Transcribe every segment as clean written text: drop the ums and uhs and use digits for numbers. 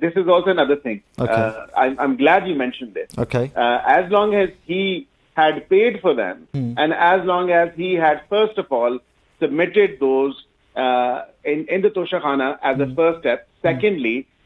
this is also another thing. I'm glad you mentioned this. As long as he had paid for them, and as long as he had first of all submitted those in the Tosha Khana as a first step. Secondly,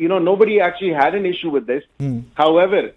You know, nobody actually had an issue with this. However,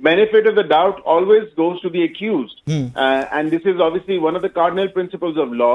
benefit of the doubt always goes to the accused, and this is obviously one of the cardinal principles of law.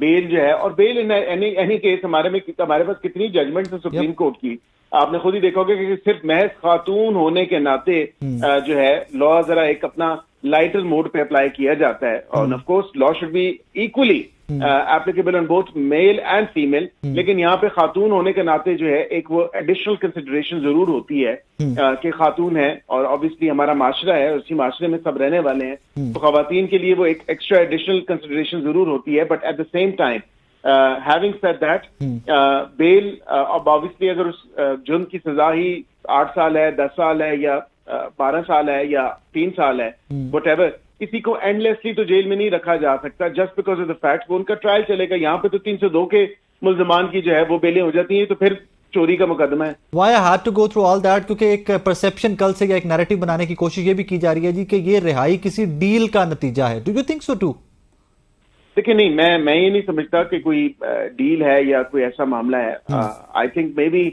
بیل جو ہے، اور بیل any case ہمارے پاس کتنی judgment ہے supreme court کی، آپ نے خود ہی دیکھا ہوگا کہ صرف محض خاتون ہونے کے ناطے جو ہے لا ذرا ایک اپنا لائٹر موڈ پہ اپلائی کیا جاتا ہے، اور of course law should be equally applicable on both male and female, لیکن یہاں پہ خاتون ہونے کے ناطے جو ہے ایک وہ ایڈیشنل کنسیڈریشن ضرور ہوتی ہے کہ خاتون ہے، اور obviously ہمارا معاشرہ ہے، اسی معاشرے میں سب رہنے والے ہیں، تو خواتین کے لیے وہ ایک ایکسٹرا ایڈیشنل کنسیڈریشن ضرور ہوتی ہے. But at the same time having said that, بیل اب obviously اگر اس جرم کی سزا ہی 8 سال ہے، 10 سال ہے، یا 12 سال ہے، یا 3 سال ہے، وٹ ایور، کسی کو اینڈلیسلی تو جیل میں نہیں رکھا جا سکتا just because of the fact وہ ان کا ٹرائل چلے گا. یہاں پہ تو 302 کے ملزمان کی جو ہے وہ بیلیں ہو جاتی ہیں، تو پھر چوری کا مقدمہ ہے. Why I had to go through all that؟ کیونکہ ایک پرسیپشن کل سے یا ایک نیریٹو بنانے کی کوشش یہ بھی کی جا رہی ہے جی کہ یہ رہائی کسی ڈیل کا نتیجہ ہے. Do you think so too? دیکھیں نہیں، میں یہ نہیں سمجھتا کہ کوئی ڈیل ہے یا کوئی ایسا معاملہ ہے. I think maybe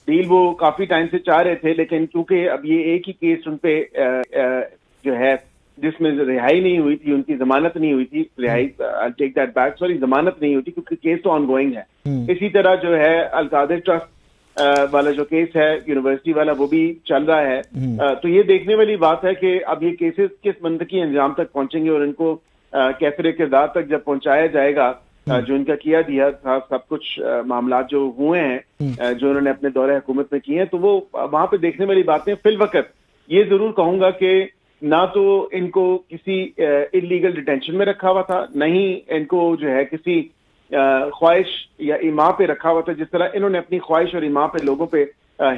deal وہ کافی ٹائم سے چاہ رہے تھے، لیکن کیونکہ اب یہ ایک ہی کیس ان پہ جو ہے جس میں رہائی نہیں ہوئی تھی، ان کی ضمانت نہیں ہوئی تھی، رہائی ٹیک دیٹ بیک، سوری ضمانت نہیں ہوئی تھی کیونکہ کیس تو آن گوئنگ ہے. اسی طرح جو ہے القادر ٹرسٹ والا جو کیس ہے یونیورسٹی والا وہ بھی چل رہا ہے. تو یہ دیکھنے والی بات ہے کہ اب یہ کیسز کس منطقی انجام تک پہنچیں گے، اور ان کو کیفر کردار تک جب پہنچایا جائے گا جو ان کا کیا دیا تھا سب کچھ معاملات جو ہوئے ہیں جو انہوں نے اپنے دورہ حکومت میں کیے ہیں، تو وہ وہاں پہ دیکھنے والی باتیں. فی الوقت یہ ضرور کہوں گا کہ نہ تو ان کو کسی انلیگل ڈیٹینشن میں رکھا ہوا تھا، نہ ہی ان کو جو ہے کسی خواہش یا ایما پہ رکھا ہوا تھا، جس طرح انہوں نے اپنی خواہش اور ایما پہ لوگوں پہ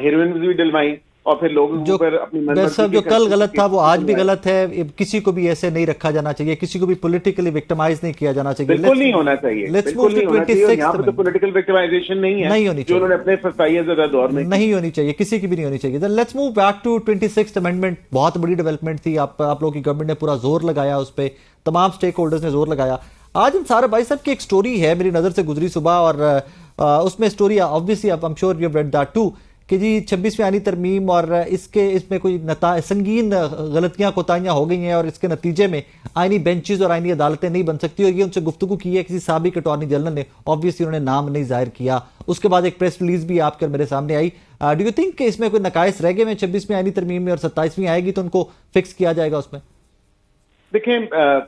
ہیروئنز بھی ڈلوائیں اور پھر لوگوں پر اپنی صاحب جو کل غلط تھا وہ آج بھی غلط ہے. کسی کو بھی ایسے نہیں رکھا جانا چاہیے، کسی کو بھی پولیٹیکلی وکٹمائز نہیں کیا جانا چاہیے. بالکل نہیں ہونا چاہیے، بالکل نہیں ہونا چاہیے. یہاں پہ تو پولیٹیکل وکٹمائزیشن نہیں ہے جو انہوں نے اپنے فسائیہ زدہ دور میں نہیں ہونی چاہیے، کسی کی بھی نہیں ہونی چاہیے. Let's move back to 26th amendment. بہت بڑی ڈیولپمنٹ تھی، آپ لوگوں کی گورنمنٹ نے پورا زور لگایا اس پہ، تمام اسٹیک ہولڈرز نے زور لگایا. آج انصار بھائی صاحب کی ایک سٹوری ہے میری نظر سے گزری صبح، اور اس میں story obviously I'm sure you've read that too کہ جی 26ویں آئینی ترمیم اور اس میں کوئی سنگین غلطیاں کوتاہیاں ہو گئی ہیں، اور اس کے نتیجے میں آئینی بینچز اور آئینی عدالتیں نہیں بن سکتی. اور یہ ان سے گفتگو کی ہے کسی سابق اٹارنی جنرل نے، obviously انہوں نے نام نہیں ظاہر کیا. اس کے بعد ایک پریس ریلیز بھی آپ کر میرے سامنے آئی. ڈو یو تھنک کہ اس میں کوئی نقائص رہ گئے میں 26ویں آئینی ترمیم میں، اور 27ویں آئے گی تو ان کو فکس کیا جائے گا اس میں؟ دیکھیں،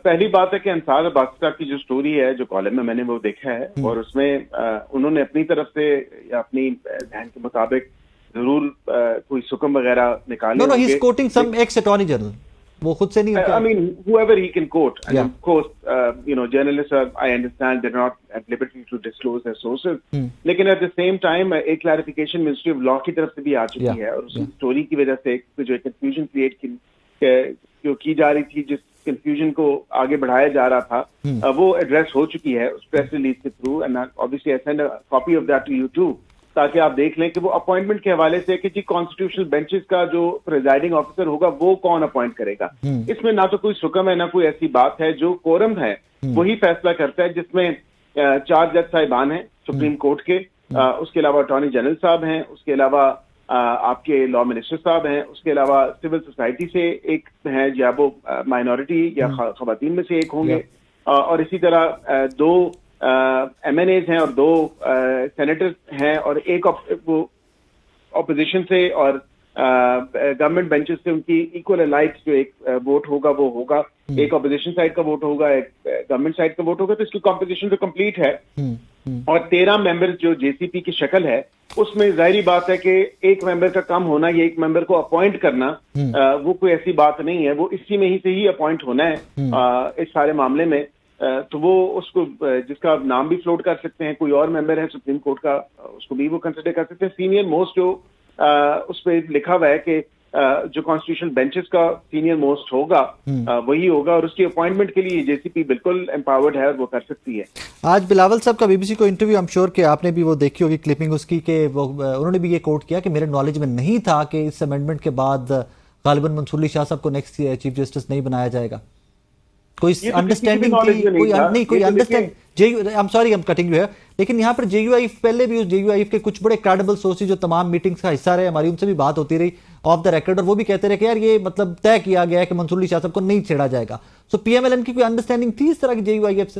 پہلی بات ہے کہ انصار باقستہ کی جو سٹوری ہے جو کالم میں نے وہ دیکھا ہے، اور اس میں انہوں نے اپنی طرف سے یا اپنی ذہن کے مطابق ضرور کوئی سکم وغیرہ نکالے ہوں گے. No, he's quoting some ex-attorney general. وہ خود سے نہیں. I mean, whoever he can quote. And of course, journalists are, I understand, they're not at liberty to disclose their sources. لیکن at the same time, ایک clarification Ministry of Law کی طرف سے بھی آ چکی ہے، اور اس سٹوری کی وجہ سے جو confusion create جو کی جا رہی تھی، جس کنفیوژن کو آگے بڑھایا جا رہا تھا، وہ ایڈریس ہو چکی ہے اس پریس ریلیز کے through. And obviously I send a copy of that to you too, تاکہ آپ دیکھ لیں کہ وہ اپوائنٹمنٹ کے حوالے سے کہ جی کانسٹیٹیوشنل بینچز کا جو پریزائڈنگ آفیسر ہوگا وہ کون اپوائنٹ کرے گا. اس میں نہ تو کوئی سکم ہے، نہ کوئی ایسی بات ہے. جو کورم ہے وہی فیصلہ کرتا ہے، جس میں 4 جج صاحبان ہیں سپریم کورٹ کے، اس کے علاوہ اٹارنی جنرل صاحب ہیں، اس کے علاوہ آپ کے لا منسٹر صاحب ہیں، اس کے علاوہ سول سوسائٹی سے ایک ہیں یا وہ مائنورٹی یا خواتین میں سے ایک ہوں گے، اور اسی طرح 2 ایم این ایز ہیں اور 2 سینیٹر ہیں، اور ایک وہ اپوزیشن سے اور گورنمنٹ بینچز سے ان کی ایکول الائٹ جو ایک ووٹ ہوگا وہ ہوگا. ایک اپوزیشن سائڈ کا ووٹ ہوگا، ایک گورنمنٹ سائڈ کا ووٹ ہوگا. تو اس کی کمپوزیشن تو کمپلیٹ ہے. اور 13 ممبر جو جے سی پی کی شکل ہے، اس میں ظاہری بات ہے کہ ایک ممبر کا کم ہونا یا ایک ممبر کو اپوائنٹ کرنا وہ کوئی ایسی بات نہیں ہے. وہ اسی میں ہی سے ہی اپوائنٹ ہونا ہے اس سارے معاملے میں. تو وہ اس کو جس کا نام بھی فلوٹ کر سکتے ہیں، کوئی اور ممبر ہے سپریم کورٹ کا، اس کو بھی وہ کنسیڈر کر سکتے ہیں. سینئر موسٹ جو اس پہ لکھا ہوا ہے کہ جو کانسٹیٹیوشنل بینچز کا سینئر موسٹ ہوگا وہی ہوگا، اور اس کی اپوائنٹمنٹ کے لیے جے سی پی بالکل امپاورڈ ہے اور وہ کر سکتی ہے. آج بلاول صاحب کا بی بی سی کو انٹرویو، I'm sure کہ آپ نے بھی وہ دیکھی ہوگی کلپنگ اس کی، کہ انہوں نے بھی یہ کوٹ کیا کہ میرے نالج میں نہیں تھا کہ اس امینڈمنٹ کے بعد غالباً منصور علی شاہ صاحب کو نیکسٹ چیف جسٹس نہیں بنایا جائے گا. کوئی انڈرسٹینڈنگ تھی، کوئی understand I'm sorry I'm cutting you here، لیکن یہاں پر جے یو آئی پہلے بھی اس جے یو آئی کے کچھ بڑے کریڈیبل سورسز جو تمام میٹنگز کا حصہ رہے ہماری، ان سے بھی بات ہوتی رہی آف دا ریکارڈ، اور وہ بھی کہتے رہے کہ یار یہ طے کیا گیا ہے کہ منصور علی شاہ صاحب کو نہیں چھیڑا جائے گا. سو پی ایم ایل این کی کوئی انڈرسٹینڈنگ تھی اس طرح کی جے یو آئی ایف سے؟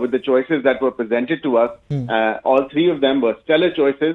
with the choices that were presented to us. All three of them were stellar choices.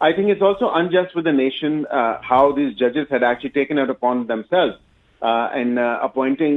I think it's also unjust with the nation how these judges had actually taken it upon themselves and appointing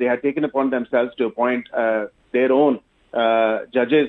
they had taken upon themselves to appoint their own judges,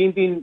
3-3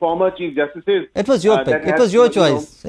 former chief justices. It was your pick. It was your choice.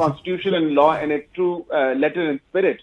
constitution and law and its true letter and spirit.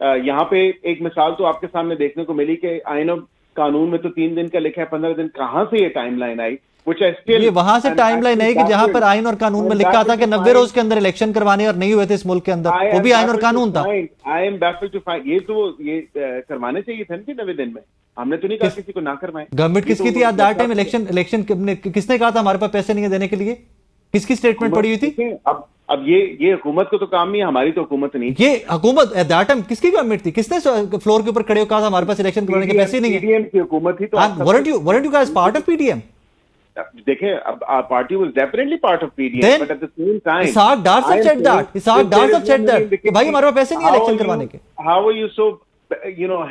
یہاں پہ ایک مثال تو آپ کے سامنے دیکھنے کو ملی کہ آئین و قانون میں تو 3 دن کا لکھا ہے, 15 دن کہاں سے یہ ٹائم لائن آئی؟ یہ وہاں سے ٹائم لائن ہے کہ جہاں پر آئین اور قانون میں لکھا تھا کہ 90 روز کے اندر الیکشن کروانے اور نہیں ہوئے تھے اس ملک کے اندر, وہ بھی آئین اور قانون تھا. یہ تو یہ کروانے چاہیے تھے 90 دن میں, ہم نے تو نہیں کہا کسی کو نہ کروائیں. گورنمنٹ کس کی تھی ایٹ دیٹ ٹائم؟ الیکشن کس نے کہا تھا ہمارے پاس پیسے نہیں ہیں دینے کے لیے؟ کس کی سٹیٹمنٹ پڑی ہوئی تھی؟ اب یہ حکومت کو تو کام نہیں ہے, ہماری تو حکومت نہیں. یہ حکومت ایٹ دیٹ ٹائم کس کی گورنمنٹ تھی؟ کس نے فلور کے اوپر کھڑے ہو کہا تھا ہمارے پاس الیکشن کروانے کے پیسے نہیں ہیں؟ PDM کی حکومت تھی. تو weren't you guys part of PDM? دیکھیں, اب party was definitely part of PDM, but at the same time Ishaq Dar صاحب said that کہ بھائی ہمارے پاس پیسے نہیں ہیں الیکشن کروانے کے. How are you so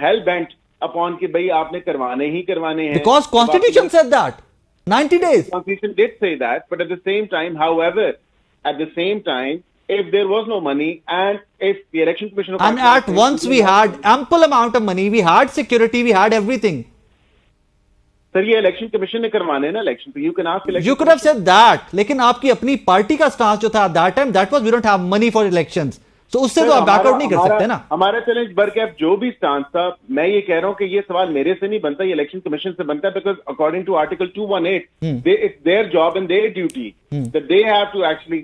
hell bent upon کہ بھائی آپ نے کروانے ہی کروانے ہیں؟ Because constitution said that 90 days. Constitution did say that, but at the same time, however, at the same time, if there was no money and if the election commission of and at once we had ample amount of money, we had security, we had everything. سر یہ election commission نے کروانے ہیں نا election, تو you can ask election. You could have said that, لیکن آپ کی اپنی پارٹی کا سٹانس جو تھا at that time, that was we don't have money for elections. تو اس سے تو آپ بیک آؤٹ نہیں کر سکتے نا. ہمارا چیلنج برکیف جو بھی سٹانس تھا, میں یہ کہہ رہا ہوں کہ یہ سوال میرے سے نہیں بنتا, یہ الیکشن کمیشن سے بنتا ہے, because according to article 218 it's their job and their duty that they have to actually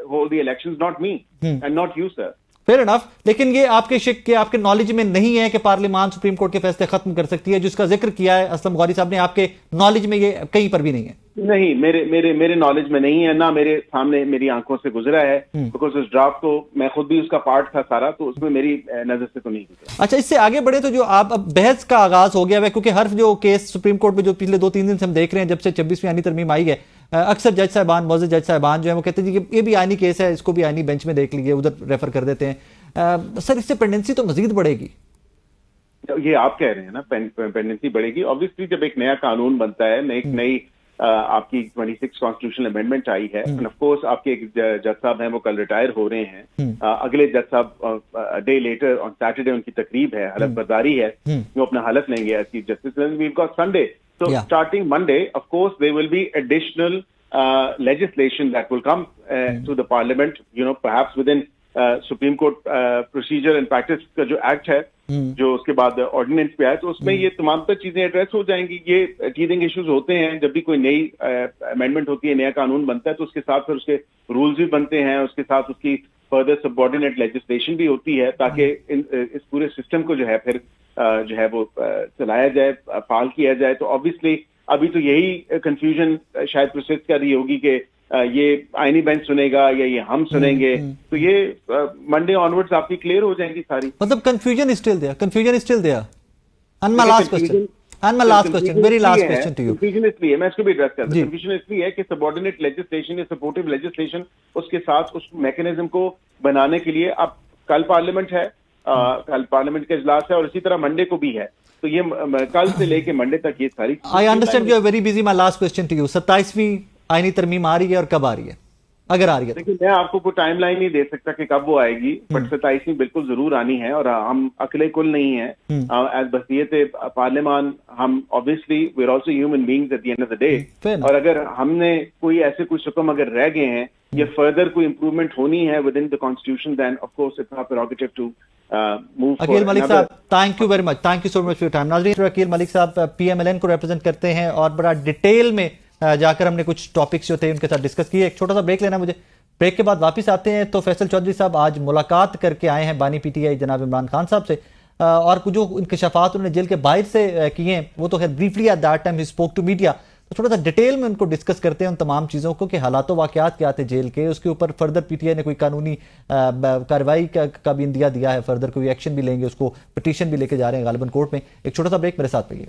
hold the elections, not me and not you, sir. Fair enough. لیکن یہ آپ کے شک کے آپ کے نالج میں نہیں ہے کہ پارلیمان سپریم کورٹ کے فیصلے ختم کر سکتی ہے, جس کا ذکر کیا ہے اسلم غوری صاحب نے, آپ کے نالج میں یہ کہیں پر بھی نہیں ہے؟ نہیں, میرے نالج میں نہیں ہے, نہ میرے سامنے میری آنکھوں سے گزرا ہے, بیکاز اس ڈرافٹ کو میں خود بھی اس کا پارٹ تھا سارا, تو اس میں میری نظر سے تو نہیں گزرا. اچھا, اس سے آگے بڑھے تو جو آپ اب بحث کا آغاز ہو گیا ہے, کیونکہ ہر جو کیس سپریم کورٹ میں جو پچھلے 2-3 دن سے ہم دیکھ رہے ہیں جب سے 26ویں آئینی ترمیم آئی ہے, اکثر جج صاحبان, معزز جج صاحبان جو ہیں وہ کہتے ہیں کہ یہ بھی آئینی کیس ہے, اس کو بھی آئینی بینچ میں دیکھ لیجیے, ادھر ریفر کر دیتے ہیں. سر اس سے پینڈنسی تو مزید بڑھے گی. یہ آپ کہہ رہے ہیں نا پینڈنسی بڑھے گی. obviously جب ایک نیا قانون بنتا ہے, ایک نئی آپ کی 26 کانسٹیٹیوشنل امینڈمنٹ آئی ہے, اینڈ آف کورس آپ کے ایک جج صاحب ہیں وہ کل ریٹائر ہو رہے ہیں, اگلے جج صاحب ڈے لیٹر آن سیٹرڈے ان کی تقریب ہے, حلف برداری ہے, وہ اپنا حلف لیں گے as chief justice. We've got Sunday, so starting Monday of course there will be additional legislation that will come to the parliament, perhaps within supreme court procedure and practice کا جو ایکٹ ہے, جو اس کے بعد آرڈیننس پہ آئے, تو اس میں یہ تمام تر چیزیں ایڈریس ہو جائیں گی. یہ ٹیتھنگ ایشوز ہوتے ہیں جب بھی کوئی نئی امینڈمنٹ ہوتی ہے, نیا قانون بنتا ہے, تو اس کے ساتھ پھر اس کے رولز بھی بنتے ہیں, اس کے ساتھ اس کی فردر سب آرڈینیٹ لیجسلیشن بھی ہوتی ہے, تاکہ اس پورے سسٹم کو جو ہے پھر جو ہے وہ چلایا جائے, فعال کیا جائے. تو آبویسلی ابھی تو یہی کنفیوژن شاید پروسیس کر رہی ہوگی کہ یہ آئینی بینچ سنے گا یا یہ ہم سنیں گے, تو یہ منڈے آنورڈز آپ کی کلیئر ہو جائیں گی ساری. مطلب confusion is still there. And my last question, very last question to you. Confusion اس لیے, میں اس کو بھی ایڈریس کرتا ہوں, کنفیوژن اس لیے ہے کہ سبارڈینیٹ لیجسلیشن یا سپورٹیو لیجسلیشن, اس کے ساتھ اس میکینزم کو بنانے کے لیے اب کل پارلیمنٹ ہے, کل پارلیمنٹ کا اجلاس ہے, اور اسی طرح منڈے کو بھی ہے. تو یہ کل سے لے کے منڈے تک یہ ساری. I understand you are very busy. My last question to you, 27ویں آئینی ترمیم آ رہی ہے, اور کب آ رہی ہے اگر آ رہی ہے؟ دیکھیں, میں آپ کو کوئی ٹائم لائن نہیں دے سکتا کہ کب وہ آئے گی, بٹ 27ویں بالکل ضرور آنی ہے, اور ہم اکیلے کل نہیں ہیں. ایز بحیثیت پارلیمان ہم obviously we're also human beings at the end of the day, اور اگر ہم نے کوئی ایسے کوئی حکم اگر رہ گئے ہیں یا فردر کوئی امپروومنٹ ہونی ہے with in the constitution, then of course it's our prerogative to move. Aqeel Malik صاحب, thank you very much, thank you so much for your time. ناظرین, عقیل ملک صاحب PMLN کو ریپرزینٹ کرتے ہیں, اور بڑا ڈیٹیل میں جا کر ہم نے کچھ ٹاپکس جو تھے ان کے ساتھ ڈسکس کیے. ایک چھوٹا سا بریک لینا مجھے, بریک کے بعد واپس آتے ہیں. تو فیصل چودھری صاحب آج ملاقات کر کے آئے ہیں بانی PTI جناب عمران خان صاحب سے, اور جو انکشافات انہوں نے جیل کے باہر سے کیے ہیں وہ تو خیر بریفلی ایٹ دیٹ ٹائم ہی اسپوک ٹو میڈیا. تو تھوڑا سا ڈیٹیل میں ان کو ڈسکس کرتے ہیں ان تمام چیزوں کو کہ حالات و واقعات کیا تھے جیل کے, اس کے اوپر فردر PTI نے کوئی قانونی کارروائی کا بھی اندیا دیا ہے, فردر کوئی ایکشن بھی لیں گے, اس کو پٹیشن بھی لے کے جا رہے ہیں غالباً کورٹ میں. ایک چھوٹا سا بریک, میرے ساتھ رہیے.